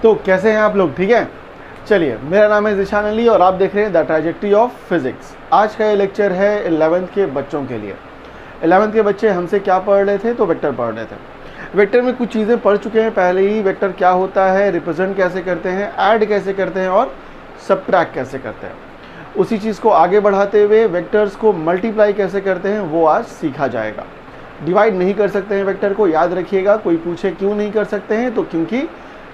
तो कैसे हैं आप लोग, ठीक है। चलिए, मेरा नाम है ज़िशान अली और आप देख रहे हैं द ट्रैजेक्टरी ऑफ फिज़िक्स। आज का ये लेक्चर है 11th के बच्चों के लिए। 11th के बच्चे हमसे क्या पढ़ रहे थे, तो वेक्टर पढ़ रहे थे। वेक्टर में कुछ चीज़ें पढ़ चुके हैं पहले ही। वेक्टर क्या होता है, रिप्रेजेंट कैसे करते हैं, ऐड कैसे करते हैं और सबट्रैक्ट कैसे करते हैं। उसी चीज़ को आगे बढ़ाते हुए वेक्टर्स को मल्टीप्लाई कैसे करते हैं वो आज सीखा जाएगा। डिवाइड नहीं कर सकते हैं वेक्टर को, याद रखिएगा। कोई पूछे क्यों नहीं कर सकते हैं, तो क्योंकि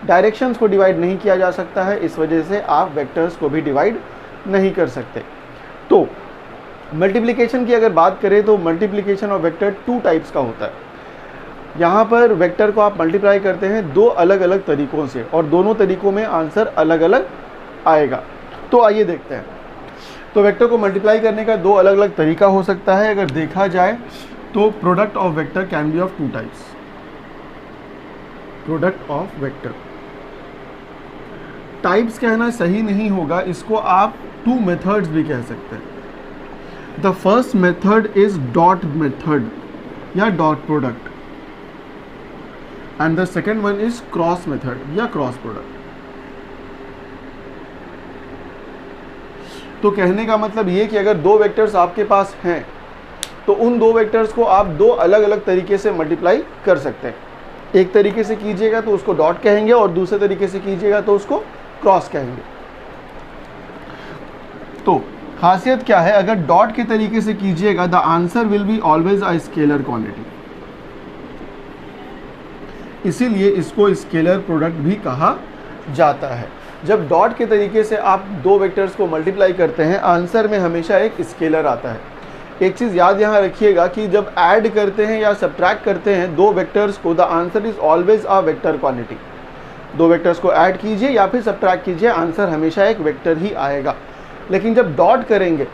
डायरेक्शंस को डिवाइड नहीं किया जा सकता है, इस वजह से आप वेक्टर्स को भी डिवाइड नहीं कर सकते। तो मल्टीप्लिकेशन की अगर बात करें तो मल्टीप्लिकेशन ऑफ वेक्टर 2 टाइप्स का होता है। यहाँ पर वेक्टर को आप मल्टीप्लाई करते हैं 2 अलग अलग तरीक़ों से और दोनों तरीक़ों में आंसर अलग अलग आएगा। तो आइए देखते हैं। तो वेक्टर को मल्टीप्लाई करने का 2 अलग अलग तरीका हो सकता है। अगर देखा जाए तो product of vector can be of 2 types. Product of vector, types कहना सही नहीं होगा, इसको आप 2 मेथड्स भी कह सकते हैं। The first method is dot method या dot product and the second one is cross method या क्रॉस प्रोडक्ट। तो कहने का मतलब ये कि अगर 2 वेक्टर्स आपके पास हैं तो उन 2 वेक्टर्स को आप 2 अलग अलग तरीके से मल्टीप्लाई कर सकते हैं। एक तरीके से कीजिएगा तो उसको डॉट कहेंगे और दूसरे तरीके से कीजिएगा तो उसको क्रॉस कहेंगे। तो खासियत क्या है, अगर डॉट के तरीके से कीजिएगा the answer will be always a scalar quantity, इसीलिए इसको स्केलर प्रोडक्ट भी कहा जाता है। जब डॉट के तरीके से आप 2 वेक्टर्स को मल्टीप्लाई करते हैं आंसर में हमेशा एक स्केलर आता है। एक चीज़ याद यहाँ रखिएगा कि जब ऐड करते हैं या सब्ट्रैक्ट करते हैं 2 वेक्टर्स को, the answer is always a vector quantity. 2 vectors को ऐड कीजिए या फिर सब्ट्रैक्ट कीजिए, आंसर हमेशा एक वेक्टर ही आएगा। लेकिन जब डॉट करेंगे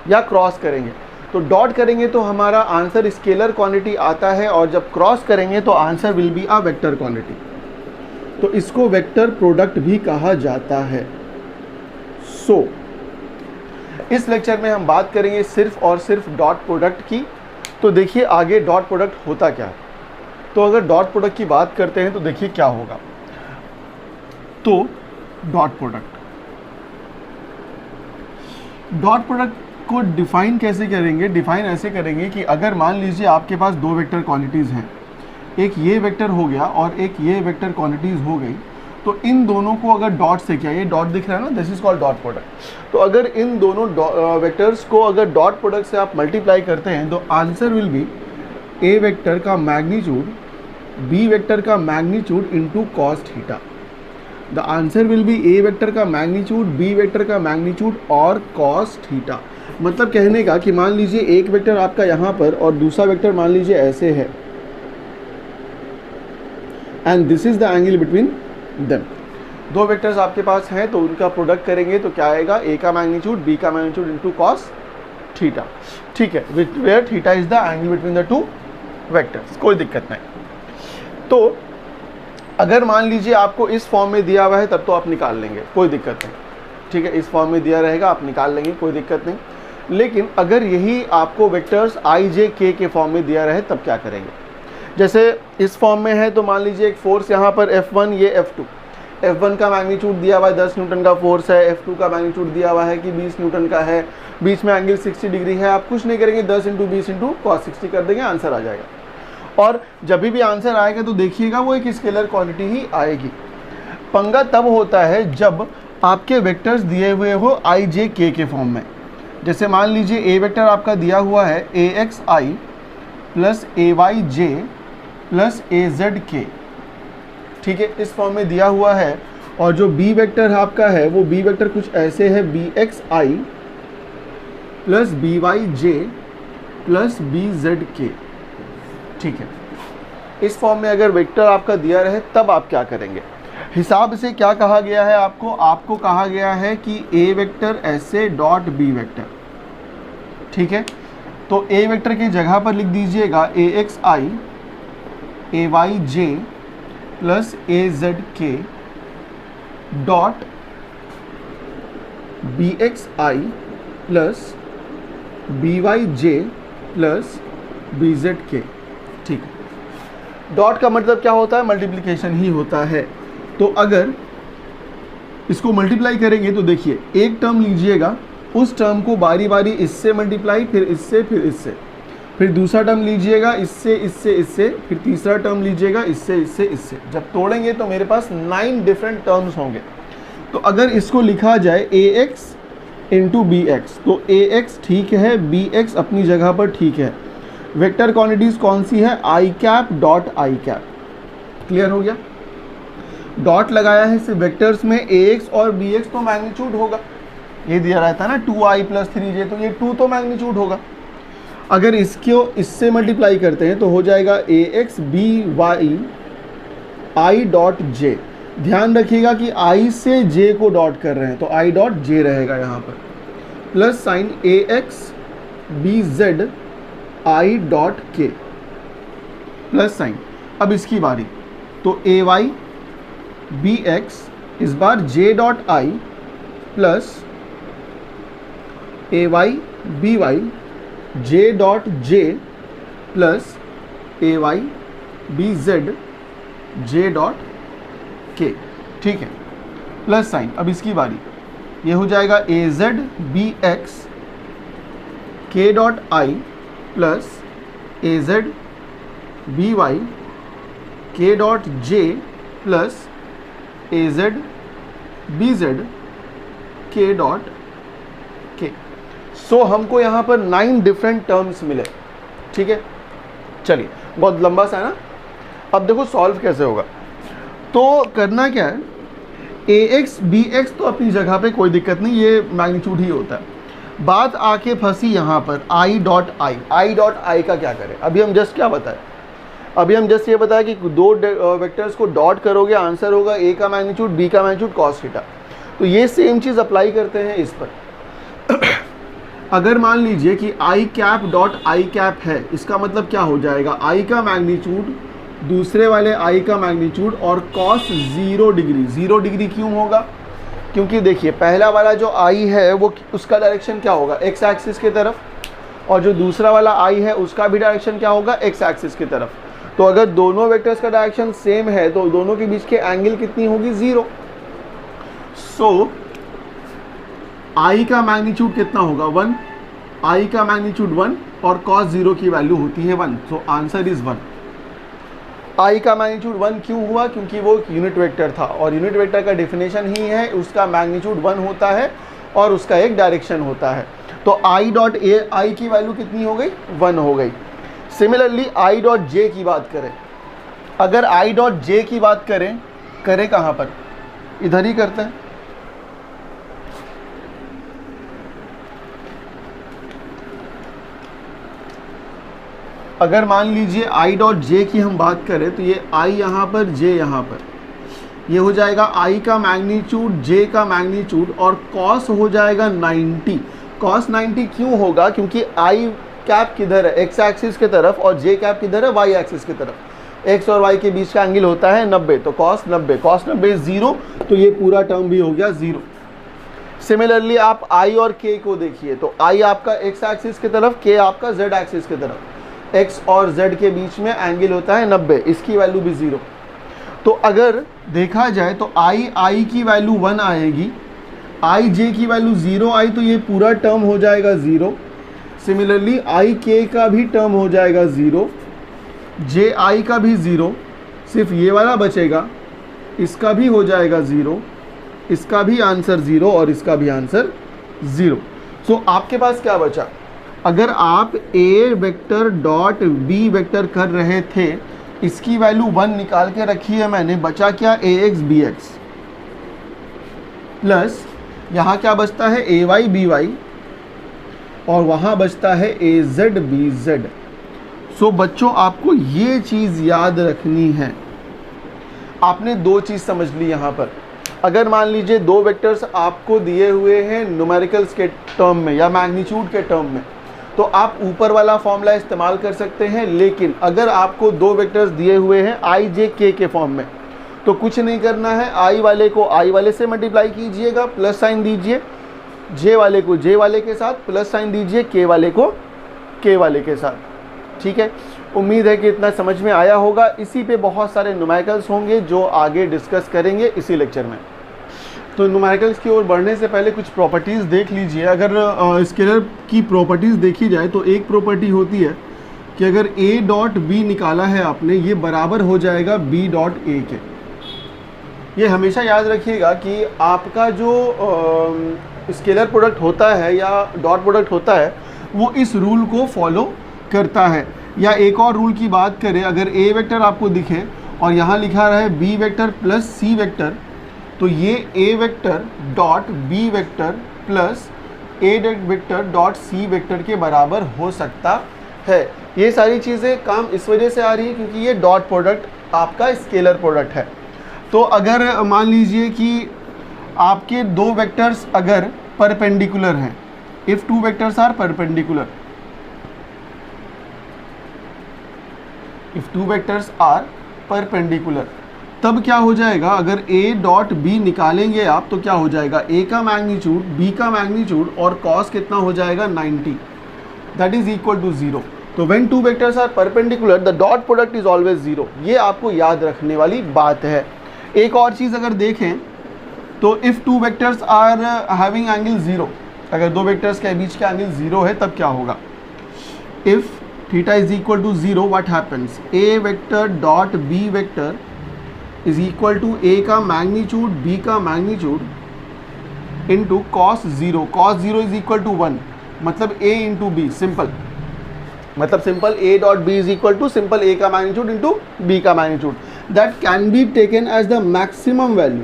या क्रॉस करेंगे, तो डॉट करेंगे तो हमारा आंसर स्केलर क्वांटिटी आता है और जब क्रॉस करेंगे तो answer will be a vector quantity. तो इसको वेक्टर प्रोडक्ट भी कहा जाता है। सो इस लेक्चर में हम बात करेंगे सिर्फ और सिर्फ डॉट प्रोडक्ट की। तो देखिए आगे डॉट प्रोडक्ट होता क्या है। तो अगर डॉट प्रोडक्ट की बात करते हैं तो देखिए क्या होगा। तो डॉट प्रोडक्ट को डिफाइन कैसे करेंगे, डिफाइन ऐसे करेंगे कि अगर मान लीजिए आपके पास 2 वेक्टर क्वांटिटीज़ हैं, एक ये वेक्टर हो गया और एक ये वेक्टर क्वांटिटीज़ हो गई, तो इन दोनों को अगर डॉट से किया, ये डॉट दिख रहा है ना, this is called dot product. तो अगर इन दोनों वेक्टर्स को अगर डॉट प्रोडक्ट से आप मल्टीप्लाई करते हैं तो answer will be A vector का मैग्नीट्यूड बी वेक्टर का magnitude into cos theta. The answer will be A vector का मैग्नीट्यूड बी वेक्टर का मैग्नीट्यूड और कॉस थीटा। मतलब कहने का कि मान लीजिए एक वेक्टर आपका यहाँ पर और दूसरा वेक्टर मान लीजिए ऐसे है and this is the angle between them. 2 vectors आपके पास हैं तो उनका प्रोडक्ट करेंगे तो क्या आएगा, ए का मैग्नीट्यूड बी का मैग्नीट्यूड इनटू कॉस थीटा। ठीक है, where theta is the angle between the 2 vectors, कोई दिक्कत नहीं। तो अगर मान लीजिए आपको इस फॉर्म में दिया हुआ है तब तो आप निकाल लेंगे, कोई दिक्कत नहीं। ठीक है, इस फॉर्म में दिया रहेगा आप निकाल लेंगे, कोई दिक्कत नहीं। लेकिन अगर यही आपको वेक्टर्स आई जे के फॉर्म में दिया रहे तब क्या करेंगे। जैसे इस फॉर्म में है तो मान लीजिए एक फोर्स यहाँ पर F1, ये F2। F1 का मैग्नीट्यूड दिया हुआ है 10 न्यूटन का फोर्स है, F2 का मैग्नीट्यूड दिया हुआ है कि 20 न्यूटन का है, बीच में एंगल 60 डिग्री है। आप कुछ नहीं करेंगे, 10 × 20 × cos 60 कर देंगे, आंसर आ जाएगा। और जब भी आंसर आएगा तो देखिएगा वो एक स्केलर क्वांटिटी ही आएगी। पंगा तब होता है जब आपके वेक्टर्स दिए हुए हो आई जे के फॉर्म में। जैसे मान लीजिए ए वेक्टर आपका दिया हुआ है AXI plus AYJ plus AZK। ठीक है, इस फॉर्म में दिया हुआ है। और जो बी वेक्टर आपका है वो बी वेक्टर कुछ ऐसे है BXI plus BYJ plus BZK। ठीक है, इस फॉर्म में अगर वेक्टर आपका दिया रहे तब आप क्या करेंगे। हिसाब से क्या कहा गया है आपको कहा गया है कि ए वेक्टर ऐसे डॉट बी वेक्टर। ठीक है, तो ए वेक्टर की जगह पर लिख दीजिएगा AXI AYJ plus AZK dot BXI plus BYJ plus BZK। ठीक है, डॉट का मतलब क्या होता है, मल्टीप्लिकेशन ही होता है। तो अगर इसको मल्टीप्लाई करेंगे तो देखिए एक टर्म लीजिएगा, उस टर्म को बारी बारी इससे मल्टीप्लाई, फिर इससे, फिर दूसरा टर्म लीजिएगा इससे, इससे, फिर तीसरा टर्म लीजिएगा इससे, इससे। जब तोड़ेंगे तो मेरे पास 9 डिफरेंट टर्म्स होंगे। तो अगर इसको लिखा जाए ax इंटू बी एक्स, तो ax ठीक है, bx अपनी जगह पर ठीक है। वेक्टर क्वांटिटीज कौन सी है? I cap dot I cap. Clear हो गया? डॉट लगाया है सिर्फ वेक्टर्स में, ax और bx तो मैग्नीट्यूड होगा, ये दिया रहता है ना 2i + 3j, तो ये 2 तो मैग्नीट्यूड होगा। अगर इसको इससे मल्टीप्लाई करते हैं तो हो जाएगा ax by i dot j। ध्यान रखिएगा कि i से j को डॉट कर रहे हैं तो i डॉट j रहेगा यहाँ पर, plus sign ax bz i dot k, plus sign. अब इसकी बारी, तो ay bx इस बार j dot i plus ay by j dot j plus ay bz j dot k, ठीक है, प्लस साइन। अब इसकी बारी, ये हो जाएगा az bx k dot i plus az by k dot j plus az bz k dot k। सो हमको यहाँ पर 9 डिफरेंट टर्म्स मिले, ठीक है। चलिए, बहुत लंबा सा है ना। अब देखो सॉल्व कैसे होगा। तो करना क्या है, ax bx तो अपनी जगह पे कोई दिक्कत नहीं, ये मैग्नीट्यूड ही होता है। बात आके फंसी यहाँ पर i डॉट आई का क्या करें। अभी हम जस्ट क्या बताएं, अभी हम जस्ट ये बताया कि दो वेक्टर्स को डॉट करोगे, आंसर होगा a का मैग्नीट्यूड b का मैग्नीट्यूड cos थीटा। तो ये सेम चीज़ अप्लाई करते हैं इस पर। अगर मान लीजिए कि आई कैप डॉट आई कैप है, इसका मतलब क्या हो जाएगा, आई का मैग्नीट्यूड दूसरे वाले आई का मैग्नीट्यूड और कॉस 0 डिग्री। 0 डिग्री क्यों होगा? क्योंकि देखिए पहला वाला जो आई है वो उसका डायरेक्शन क्या होगा, एक्स एक्सिस की तरफ, और जो दूसरा वाला आई है उसका भी डायरेक्शन क्या होगा, एक्स एक्सिस की तरफ। तो अगर दोनों वेक्टर्स का डायरेक्शन सेम है तो दोनों के बीच के एंगल कितनी होगी, 0। सो आई का मैग्नीट्यूड कितना होगा, 1। आई का मैग्नीट्यूड 1 और cos 0 की वैल्यू होती है 1, सो आंसर इज 1। आई का मैग्नीट्यूड 1 क्यों हुआ, क्योंकि वो यूनिट वेक्टर था, और यूनिट वेक्टर का डेफिनेशन ही है उसका मैग्नीट्यूड 1 होता है और उसका एक डायरेक्शन होता है। तो आई डॉट ए, आई की वैल्यू कितनी हो गई, 1 हो गई। सिमिलरली आई डॉट जे की बात करें, अगर आई डॉट जे की बात करें कहाँ पर, इधर ही करते हैं। अगर मान लीजिए आई डॉट जे की हम बात करें तो ये आई यहाँ पर, जे यहाँ पर, ये हो जाएगा आई का मैग्नीट्यूड, जे का मैग्नीट्यूड, और कॉस हो जाएगा 90। कॉस 90 क्यों होगा, क्योंकि आई कैप किधर है, एक्स एक्सिस की तरफ, और जे कैप किधर है, वाई एक्सिस की तरफ। एक्स और वाई के बीच का एंगल होता है 90, तो कॉस 90, कॉस 90 0, तो ये पूरा टर्म भी हो गया 0। सिमिलरली आप आई और के को देखिए, तो आई आपका एक्स एक्सिस की तरफ, के आपका जेड एक्सिस की तरफ, x और z के बीच में एंगल होता है 90, इसकी वैल्यू भी 0। तो अगर देखा जाए तो आई की वैल्यू 1 आएगी, आई जे की वैल्यू 0 आई, तो ये पूरा टर्म हो जाएगा 0। सिमिलरली आई के का भी टर्म हो जाएगा 0, जे आई का भी 0, सिर्फ ये वाला बचेगा, इसका भी हो जाएगा 0, इसका भी आंसर 0 और इसका भी आंसर 0। सो आपके पास क्या बचा, अगर आप a vector dot b vector कर रहे थे, इसकी वैल्यू 1 निकाल के रखी है मैंने, बचा क्या, ax bx, प्लस यहाँ क्या बचता है, ay by, और वहाँ बचता है az bz। सो बच्चों आपको ये चीज़ याद रखनी है। आपने दो चीज़ समझ ली यहाँ पर। अगर मान लीजिए दो वेक्टर्स आपको दिए हुए हैं न्यूमेरिकल्स के टर्म में या मैग्नीट्यूड के टर्म में, तो आप ऊपर वाला फॉर्मूला इस्तेमाल कर सकते हैं। लेकिन अगर आपको दो वेक्टर्स दिए हुए हैं आई जे के फॉर्म में, तो कुछ नहीं करना है, आई वाले को आई वाले से मल्टीप्लाई कीजिएगा, प्लस साइन दीजिए, जे वाले को जे वाले के साथ प्लस साइन दीजिए, के वाले को के वाले के साथ। ठीक है, उम्मीद है कि इतना समझ में आया होगा। इसी पे बहुत सारे न्यूमेरिकल्स होंगे जो आगे डिस्कस करेंगे इसी लेक्चर में। तो न्यूमेरिकल्स की ओर बढ़ने से पहले कुछ प्रॉपर्टीज़ देख लीजिए। अगर स्केलर की प्रॉपर्टीज़ देखी जाए तो एक प्रॉपर्टी होती है कि अगर a डॉट बी निकाला है आपने, ये बराबर हो जाएगा b डॉट a के। ये हमेशा याद रखिएगा कि आपका जो स्केलर प्रोडक्ट होता है या डॉट प्रोडक्ट होता है वो इस रूल को फॉलो करता है। या एक और रूल की बात करें, अगर a वेक्टर आपको दिखे और यहाँ लिखा रहा है b vector plus c vector, तो ये a vector dot b vector plus a vector dot c vector के बराबर हो सकता है। ये सारी चीज़ें काम इस वजह से आ रही है क्योंकि ये डॉट प्रोडक्ट आपका स्केलर प्रोडक्ट है। तो अगर मान लीजिए कि आपके दो वेक्टर्स अगर परपेंडिकुलर हैं, if two vectors are perpendicular, if two vectors are perpendicular, तब क्या हो जाएगा, अगर a डॉट b निकालेंगे आप तो क्या हो जाएगा, a का मैग्नीट्यूड b का मैग्नीट्यूड और cos कितना हो जाएगा 90, दैट इज इक्वल टू 0। तो when two vectors are perpendicular the dot product is always 0। ये आपको याद रखने वाली बात है। एक और चीज़ अगर देखें तो if two vectors are having angle 0, अगर दो वेक्टर्स के बीच का एंगल 0 है तब क्या होगा, if theta is equal to 0 what happens, a vector dot b vector is equal to a का मैग्नीट्यूड b का magnitude into cos 0, cos 0 is equal to 1, मतलब a इंटू b, सिंपल, मतलब simple a dot b is equal to simple a का magnitude into b का magnitude. That can be taken as the maximum value,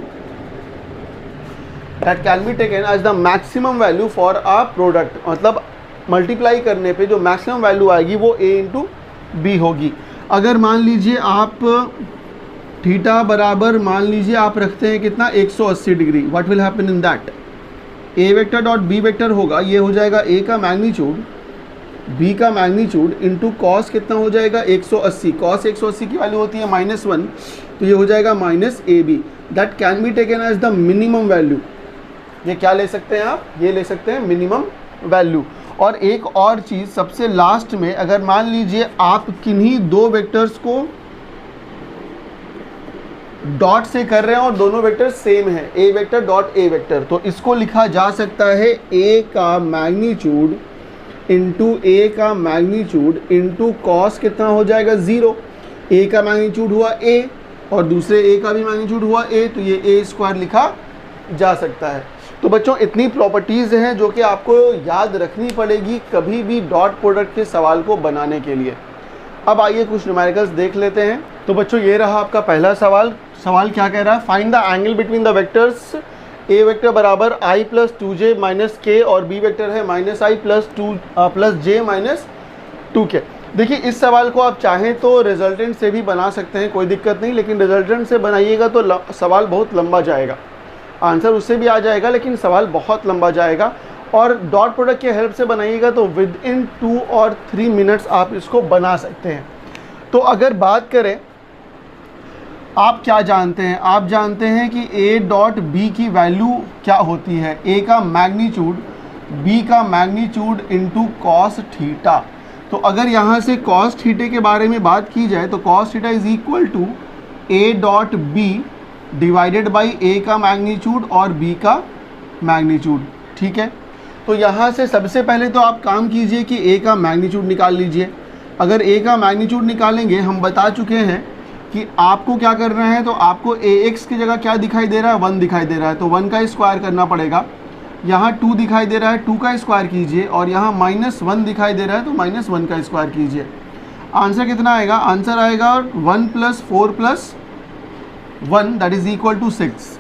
that can be taken as the maximum value for a product, मतलब multiply करने पे जो maximum value आएगी वो a into B होगी। अगर मान लीजिए आप थीटा बराबर मान लीजिए आप रखते हैं कितना 180 degree, what will happen in that, a vector dot b vector होगा, ये हो जाएगा a का मैग्नीट्यूड b का मैग्नीट्यूड इंटू कॉस कितना हो जाएगा 180, कॉस 180 की वैल्यू होती है -1, तो ये हो जाएगा minus a b. That can be taken as the minimum value. ये क्या ले सकते हैं आप, ये ले सकते हैं मिनिमम वैल्यू। और एक और चीज़ सबसे लास्ट में, अगर मान लीजिए आप किन्हीं दो वेक्टर्स को डॉट से कर रहे हैं और दोनों वेक्टर सेम है, a vector dot a vector, तो इसको लिखा जा सकता है a का मैग्नीट्यूड इंटू a का मैग्नीट्यूड इंटू कॉस कितना हो जाएगा 0, a का मैग्नीट्यूड हुआ a और दूसरे a का भी मैग्नीट्यूड हुआ a, तो ये a स्क्वायर लिखा जा सकता है। तो बच्चों इतनी प्रॉपर्टीज़ हैं जो कि आपको याद रखनी पड़ेगी कभी भी डॉट प्रोडक्ट के सवाल को बनाने के लिए। अब आइए कुछ न्यूमेरिकल्स देख लेते हैं। तो बच्चों ये रहा आपका पहला सवाल। सवाल क्या कह रहा है, find the angle between the vectors a vector बराबर i प्लस 2j माइनस के और b वेक्टर है minus i plus j minus 2k। देखिए इस सवाल को आप चाहें तो रिजल्टेंट से भी बना सकते हैं, कोई दिक्कत नहीं, लेकिन रिजल्टेंट से बनाइएगा तो सवाल बहुत लंबा जाएगा, आंसर उससे भी आ जाएगा लेकिन सवाल बहुत लंबा जाएगा। और डॉट प्रोडक्ट के हेल्प से बनाइएगा तो विद इन 2 और 3 मिनट्स आप इसको बना सकते हैं। तो अगर बात करें, आप क्या जानते हैं, आप जानते हैं कि a डॉट b की वैल्यू क्या होती है, a का मैग्नीट्यूड b का मैग्नीट्यूड इंटू कॉस थीटा। तो अगर यहाँ से कॉस थीटे के बारे में बात की जाए तो cos theta is equal to a dot b divided by a का मैग्नीट्यूड और b का मैग्नीट्यूड, ठीक है। तो यहाँ से सबसे पहले तो आप काम कीजिए कि a का मैग्नीट्यूड निकाल लीजिए। अगर a का मैग्नीट्यूड निकालेंगे, हम बता चुके हैं कि आपको क्या करना है, तो आपको ax की जगह क्या दिखाई दे रहा है, 1 दिखाई दे रहा है, तो 1 का स्क्वायर करना पड़ेगा। यहाँ 2 दिखाई दे रहा है, 2 का स्क्वायर कीजिए, और यहाँ -1 दिखाई दे रहा है तो -1 का स्क्वायर कीजिए। आंसर कितना आएगा, आंसर आएगा 1 + 4 + 1 दैट इज इक्वल टू 6।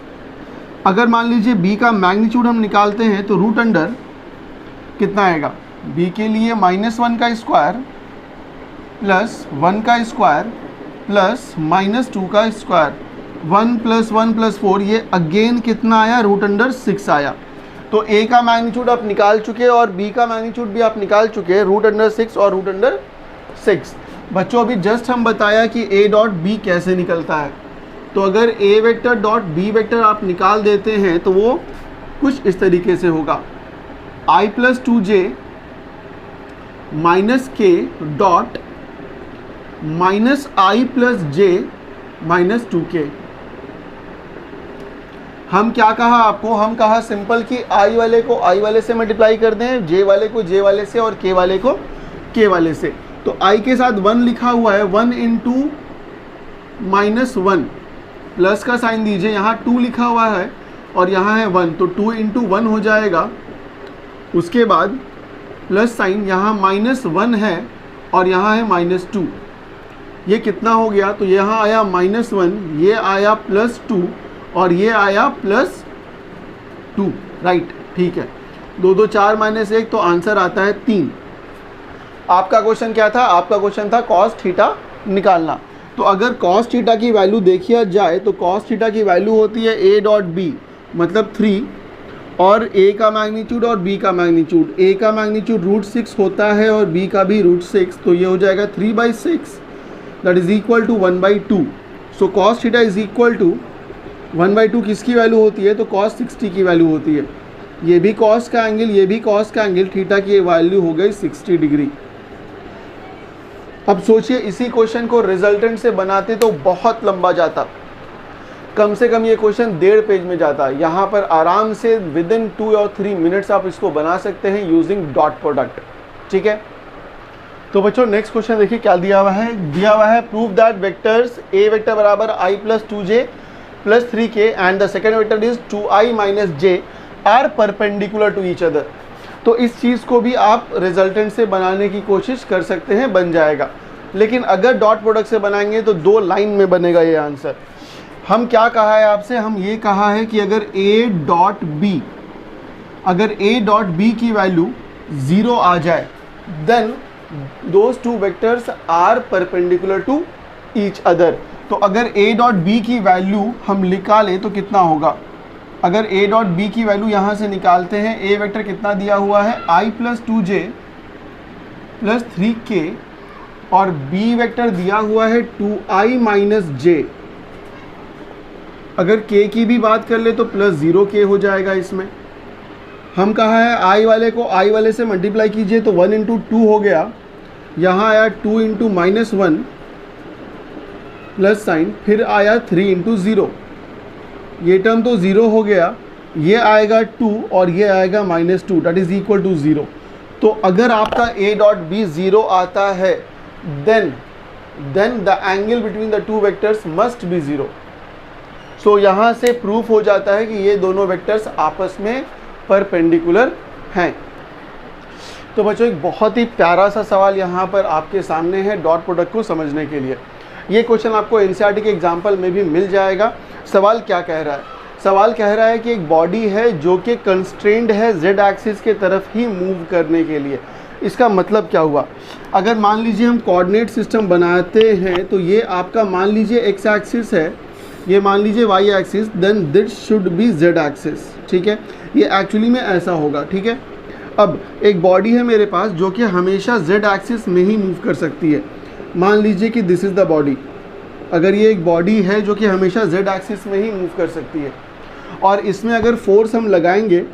अगर मान लीजिए b का मैग्नीट्यूड हम निकालते हैं तो रूट अंडर कितना आएगा, b के लिए -1 का स्क्वायर प्लस 1 का स्क्वायर प्लस -2 का स्क्वायर, 1 + 1 + 4, ये अगेन कितना आया, रूट अंडर 6 आया। तो a का मैग्नीट्यूड आप निकाल चुके हैं और b का मैग्नीट्यूड भी आप निकाल चुके हैं, रूट अंडर 6 और रूट अंडर 6। बच्चों अभी जस्ट हम बताया कि a डॉट b कैसे निकलता है। तो अगर a vector dot b vector आप निकाल देते हैं तो वो कुछ इस तरीके से होगा, i + 2j minus k dot -i + j -2k। हम क्या कहा आपको, हम कहा सिंपल कि आई वाले को आई वाले से मल्टीप्लाई कर दें, जे वाले को जे वाले से और के वाले को के वाले से। तो आई के साथ 1 लिखा हुआ है, 1 इंटू -1, प्लस का साइन दीजिए, यहाँ 2 लिखा हुआ है और यहाँ है 1, तो 2 इंटू 1 हो जाएगा। उसके बाद प्लस साइन, यहाँ -1 है और यहाँ है -2, ये कितना हो गया, तो यहाँ आया -1, ये आया +2 और ये आया +2, राइट, ठीक है। 2 2 4 -1, तो आंसर आता है 3। आपका क्वेश्चन क्या था, आपका क्वेश्चन था कॉस थीटा निकालना। तो अगर कॉस थीटा की वैल्यू देखिए जाए तो कॉस थीटा की वैल्यू होती है a डॉट बी मतलब 3, और a का मैग्नीट्यूड और b का मैग्नीट्यूड, a का मैग्नीट्यूड √6 होता है और b का भी √6, तो ये हो जाएगा 3/6 that is equal to 1/2। So cos theta is equal to 1/2 किसकी वैल्यू होती है, तो cos 60 की वैल्यू होती है। ये भी cos का एंगल, ये भी cos का एंगल, थीटा की वैल्यू हो गई 60 डिग्री। अब सोचिए इसी क्वेश्चन को रिजल्टेंट से बनाते तो बहुत लंबा जाता, कम से कम ये क्वेश्चन 1.5 पेज में जाता। यहाँ पर आराम से विदिन 2 और 3 मिनट्स आप इसको बना सकते हैं यूजिंग डॉट प्रोडक्ट, ठीक है। तो बच्चों नेक्स्ट क्वेश्चन देखिए क्या दिया हुआ है, दिया हुआ है prove that vectors a vector बराबर i + 2j + 3k and the second vector is 2i - j are perpendicular to each other. तो इस चीज़ को भी आप रिजल्टेंट से बनाने की कोशिश कर सकते हैं, बन जाएगा। लेकिन अगर डॉट प्रोडक्ट से बनाएंगे तो 2 लाइन में बनेगा ये आंसर। हम क्या कहा है आपसे, हम ये कहा है कि अगर a डॉट बी की वैल्यू 0 आ जाए then those 2 vectors are perpendicular to each other. तो अगर a डॉट बी की वैल्यू हम निकालें तो कितना होगा, अगर a डॉट बी की वैल्यू यहाँ से निकालते हैं, a वेक्टर कितना दिया हुआ है i + 2j + 3k और b वेक्टर दिया हुआ है 2i - j। अगर k की भी बात कर ले तो +0k हो जाएगा इसमें। हम कहा है i वाले को i वाले से मल्टीप्लाई कीजिए तो 1 इंटू 2 हो गया, यहाँ आया 2 इंटू -1 प्लस साइन, फिर आया 3 इंटू 0, ये टर्म तो 0 हो गया, ये आएगा 2 और ये आएगा -2 दैट इज इक्वल टू 0। तो अगर आपका a डॉट बी 0 आता है then the angle between the 2 vectors must be 0। So यहाँ से प्रूफ हो जाता है कि ये दोनों वेक्टर्स आपस में परपेंडिकुलर हैं। तो बच्चों एक बहुत ही प्यारा सा सवाल यहाँ पर आपके सामने है डॉट प्रोडक्ट को समझने के लिए। ये क्वेश्चन आपको एनसीईआरटी के एग्जाम्पल में भी मिल जाएगा। सवाल क्या कह रहा है, सवाल कह रहा है कि एक बॉडी है जो कि कंस्ट्रेंड है जेड एक्सिस के तरफ ही मूव करने के लिए। इसका मतलब क्या हुआ, अगर मान लीजिए हम कोऑर्डिनेट सिस्टम बनाते हैं तो ये आपका मान लीजिए एक्स एक्सिस है, ये मान लीजिए y axis, then this should be z axis, ठीक है। ये एक्चुअली में ऐसा होगा, ठीक है। अब एक बॉडी है मेरे पास जो कि हमेशा जेड एक्सिस में ही मूव कर सकती है। मान लीजिए कि दिस इज़ द बॉडी, अगर ये एक बॉडी है जो कि हमेशा जेड एक्सिस में ही मूव कर सकती है और इसमें अगर फोर्स हम लगाएंगे,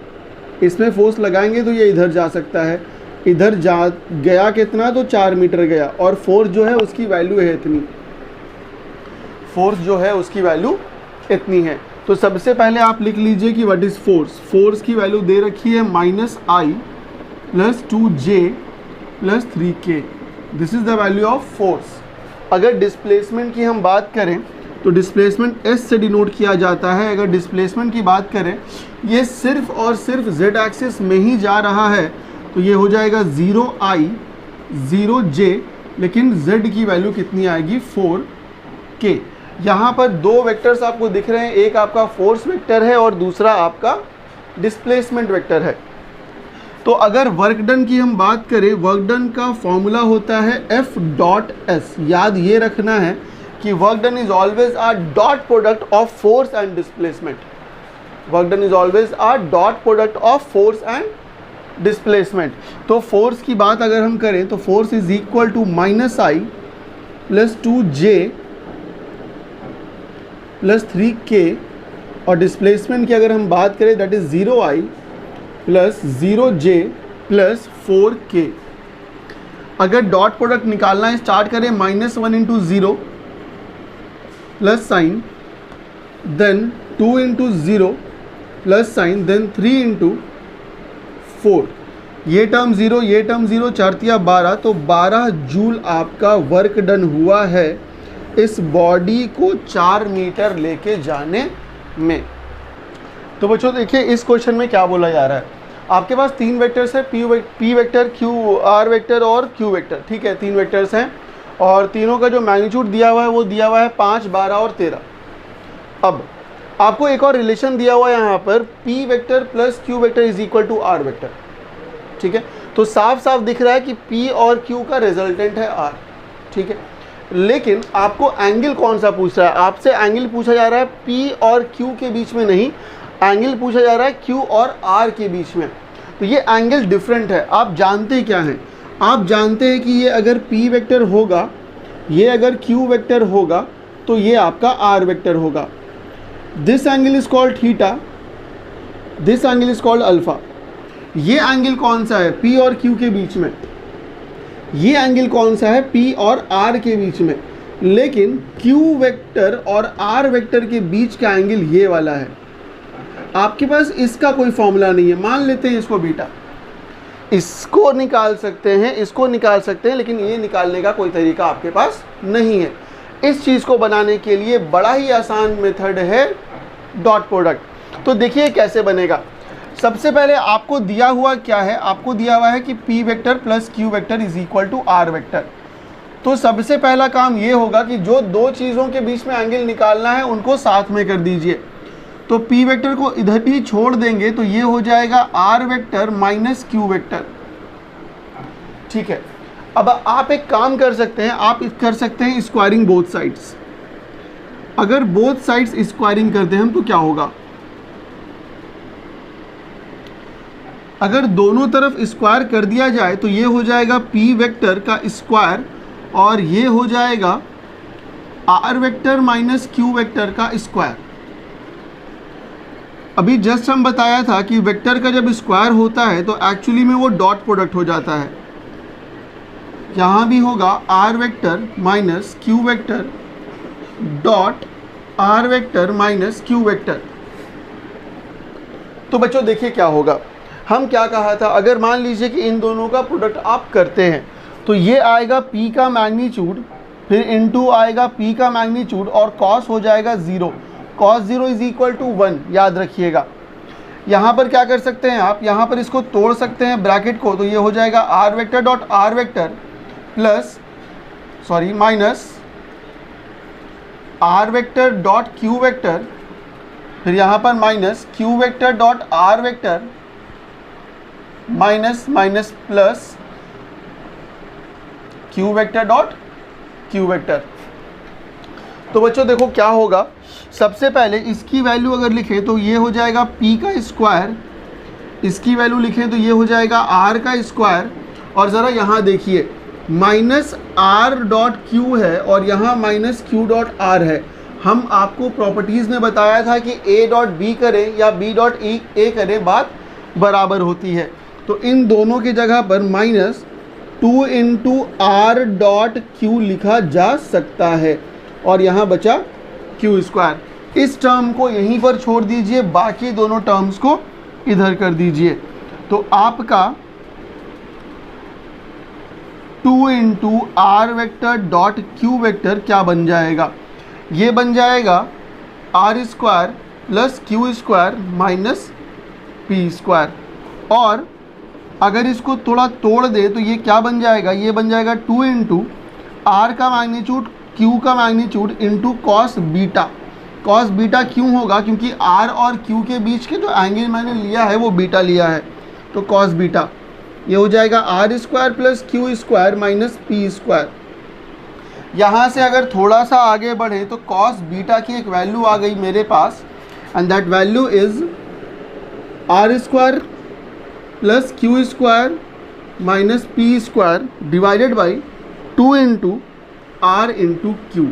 इसमें फोर्स लगाएंगे तो ये इधर जा सकता है, इधर जा गया कितना, तो 4 मीटर गया, और फोर्स जो है उसकी वैल्यू है इतनी, फोर्स जो है उसकी वैल्यू इतनी है। तो सबसे पहले आप लिख लीजिए कि व्हाट इज़ फोर्स। फोर्स की वैल्यू दे रखी है -i + 2j + 3k, this is the value of force. अगर डिस्प्लेसमेंट की हम बात करें तो डिस्प्लेसमेंट s से डिनोट किया जाता है। अगर डिस्प्लेसमेंट की बात करें, ये सिर्फ और सिर्फ z एक्सिस में ही जा रहा है तो ये हो जाएगा 0i 0j, लेकिन z की वैल्यू कितनी आएगी 4k। यहाँ पर 2 वेक्टर्स आपको दिख रहे हैं, एक आपका फोर्स वेक्टर है और दूसरा आपका डिस्प्लेसमेंट वेक्टर है। तो अगर वर्क डन की हम बात करें, वर्क डन का फॉर्मूला होता है F.S। याद ये रखना है कि work done is always a dot product of force and displacement. Work done is always a dot product of force and displacement. तो फोर्स की बात अगर हम करें तो force is equal to -i + 2j + 3k, और डिस्प्लेसमेंट की अगर हम बात करें that is 0i + 0j + 4k। अगर डॉट प्रोडक्ट निकालना स्टार्ट करें, -1 × 0 plus sign then 2 into 0 plus sign, then 3 into 4, ये टर्म 0, ये टर्म 0, 4 तिया 12, तो 12 जूल आपका वर्क डन हुआ है इस बॉडी को 4 मीटर लेके जाने में। तो बच्चों देखिए इस क्वेश्चन में क्या बोला जा रहा है, आपके पास 3 वेक्टर्स है, P vector, Q R vector और क्यू वेक्टर, ठीक है, 3 वेक्टर्स हैं और तीनों का जो मैग्नीट्यूड दिया हुआ है वो दिया हुआ है 5, 12 और 13। अब आपको एक और रिलेशन दिया हुआ है यहाँ पर, p vector plus q vector is equal to r vector, ठीक है। तो साफ साफ दिख रहा है कि पी और क्यू का रिजल्टेंट है आर, ठीक है। लेकिन आपको एंगल कौन सा पूछ रहा है, आपसे एंगल पूछा जा रहा है पी और क्यू के बीच में नहीं, एंगल पूछा जा रहा है क्यू और आर के बीच में। तो ये एंगल डिफरेंट है। आप जानते क्या हैं, आप जानते हैं कि ये अगर पी वेक्टर होगा, ये अगर क्यू वेक्टर होगा, तो ये आपका आर वेक्टर होगा। This angle is called theta, this angle is called alpha. ये एंगल कौन सा है, पी और क्यू के बीच में, ये एंगल कौन सा है, पी और आर के बीच में। लेकिन क्यू वेक्टर और आर वेक्टर के बीच का एंगल ये वाला है। आपके पास इसका कोई फॉर्मूला नहीं है, मान लेते हैं इसको बीटा, इसको निकाल सकते हैं, इसको निकाल सकते हैं, लेकिन ये निकालने का कोई तरीका आपके पास नहीं है। इस चीज़ को बनाने के लिए बड़ा ही आसान मेथड है डॉट प्रोडक्ट। तो देखिए कैसे बनेगा। सबसे पहले आपको दिया हुआ क्या है, आपको दिया हुआ है कि p vector plus q vector is equal to r vector. तो सबसे पहला काम ये होगा कि जो दो चीज़ों के बीच में एंगल निकालना है उनको साथ में कर दीजिए। तो पी वेक्टर को इधर भी छोड़ देंगे तो ये हो जाएगा r vector minus q vector, ठीक है। अब आप एक काम कर सकते हैं, आप कर सकते हैं स्क्वायरिंग बोथ साइड्स। अगर बोथ साइड्स स्क्वायरिंग करते हैं हम तो क्या होगा, अगर दोनों तरफ स्क्वायर कर दिया जाए तो ये हो जाएगा पी वेक्टर का स्क्वायर और ये हो जाएगा r vector minus q vector का स्क्वायर। अभी जस्ट हम बताया था कि वेक्टर का जब स्क्वायर होता है तो एक्चुअली में वो डॉट प्रोडक्ट हो जाता है। यहाँ भी होगा r vector minus q vector dot r vector minus q vector. तो बच्चों देखिए क्या होगा, हम क्या कहा था, अगर मान लीजिए कि इन दोनों का प्रोडक्ट आप करते हैं तो ये आएगा p का मैग्नीट्यूड, फिर इनटू आएगा p का मैग्नीट्यूड और cos हो जाएगा 0, cos 0 इज इक्वल टू 1, याद रखिएगा। यहाँ पर क्या कर सकते हैं आप, यहाँ पर इसको तोड़ सकते हैं ब्रैकेट को, तो ये हो जाएगा r vector dot r vector plus minus r vector dot q vector, फिर यहाँ पर minus q vector dot r vector minus minus plus q vector dot q vector. तो बच्चों देखो क्या होगा, सबसे पहले इसकी वैल्यू अगर लिखें तो ये हो जाएगा p का स्क्वायर, इसकी वैल्यू लिखें तो ये हो जाएगा r का स्क्वायर, और ज़रा यहाँ देखिए माइनस आर डॉट क्यू है और यहाँ माइनस क्यू डॉट आर है। हम आपको प्रॉपर्टीज़ में बताया था कि a डॉट बी करें या b डॉट ए करें बात बराबर होती है। तो इन दोनों की जगह पर minus 2 into R dot Q लिखा जा सकता है और यहाँ बचा क्यू स्क्वायर। इस टर्म को यहीं पर छोड़ दीजिए, बाकी दोनों टर्म्स को इधर कर दीजिए। तो आपका 2 into r vector dot q vector क्या बन जाएगा, ये बन जाएगा r square plus Q square minus P square. और अगर इसको थोड़ा तोड़ दे तो ये क्या बन जाएगा, ये बन जाएगा 2 इंटू आर का मैग्नीट्यूड क्यू का magnitude into cos beta. Cos beta क्यों होगा, क्योंकि आर और क्यू के बीच के जो एंगल मैंने लिया है वो बीटा लिया है, तो कॉस बीटा। ये हो जाएगा r square plus Q square minus P square. यहाँ से अगर थोड़ा सा आगे बढ़े तो कॉस बीटा की एक वैल्यू आ गई मेरे पास, and that value is R square plus Q square minus P square divided by 2 into R into Q.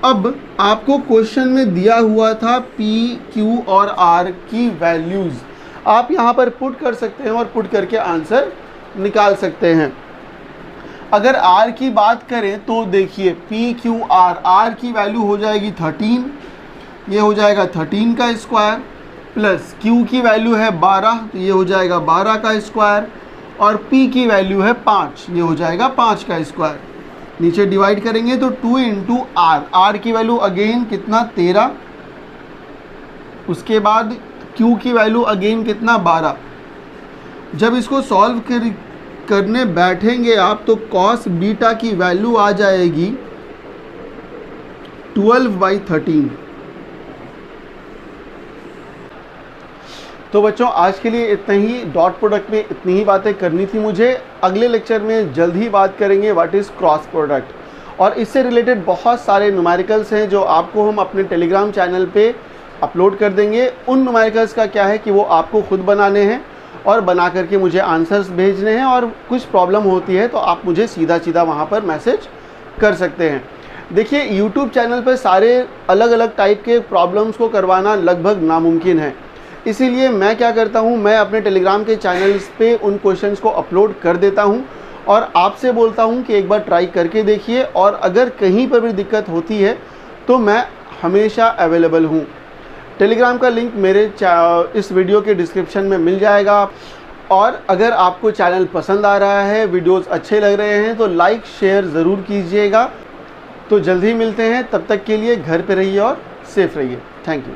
अब आपको क्वेश्चन में दिया हुआ था पी क्यू और आर की वैल्यूज़, आप यहाँ पर पुट कर सकते हैं और पुट करके आंसर निकाल सकते हैं। अगर आर की बात करें तो देखिए पी क्यू आर, आर की वैल्यू हो जाएगी 13, ये हो जाएगा 13 का स्क्वायर, प्लस Q की वैल्यू है 12, तो ये हो जाएगा 12 का स्क्वायर, और P की वैल्यू है 5, ये हो जाएगा 5 का स्क्वायर। नीचे डिवाइड करेंगे तो 2 इंटू R, R की वैल्यू अगेन कितना 13, उसके बाद Q की वैल्यू अगेन कितना 12। जब इसको सॉल्व करने बैठेंगे आप तो कॉस बीटा की वैल्यू आ जाएगी 12/13। तो बच्चों आज के लिए इतना ही, डॉट प्रोडक्ट में इतनी ही बातें करनी थी मुझे। अगले लेक्चर में जल्द ही बात करेंगे व्हाट इज़ क्रॉस प्रोडक्ट, और इससे रिलेटेड बहुत सारे न्यूमेरिकल्स हैं जो आपको हम अपने टेलीग्राम चैनल पे अपलोड कर देंगे। उन न्यूमेरिकल्स का क्या है कि वो आपको खुद बनाने हैं और बना करके मुझे आंसर्स भेजने हैं, और कुछ प्रॉब्लम होती है तो आप मुझे सीधा सीधा वहाँ पर मैसेज कर सकते हैं। देखिए यूट्यूब चैनल पर सारे अलग अलग टाइप के प्रॉब्लम्स को करवाना लगभग नामुमकिन है, इसीलिए मैं क्या करता हूँ, मैं अपने टेलीग्राम के चैनल्स पे उन क्वेश्चंस को अपलोड कर देता हूँ और आपसे बोलता हूँ कि एक बार ट्राई करके देखिए, और अगर कहीं पर भी दिक्कत होती है तो मैं हमेशा अवेलेबल हूँ। टेलीग्राम का लिंक मेरे इस वीडियो के डिस्क्रिप्शन में मिल जाएगा। और अगर आपको चैनल पसंद आ रहा है, वीडियोस अच्छे लग रहे हैं तो लाइक शेयर ज़रूर कीजिएगा। तो जल्द ही मिलते हैं, तब तक के लिए घर पे रहिए और सेफ रहिए। Thank you.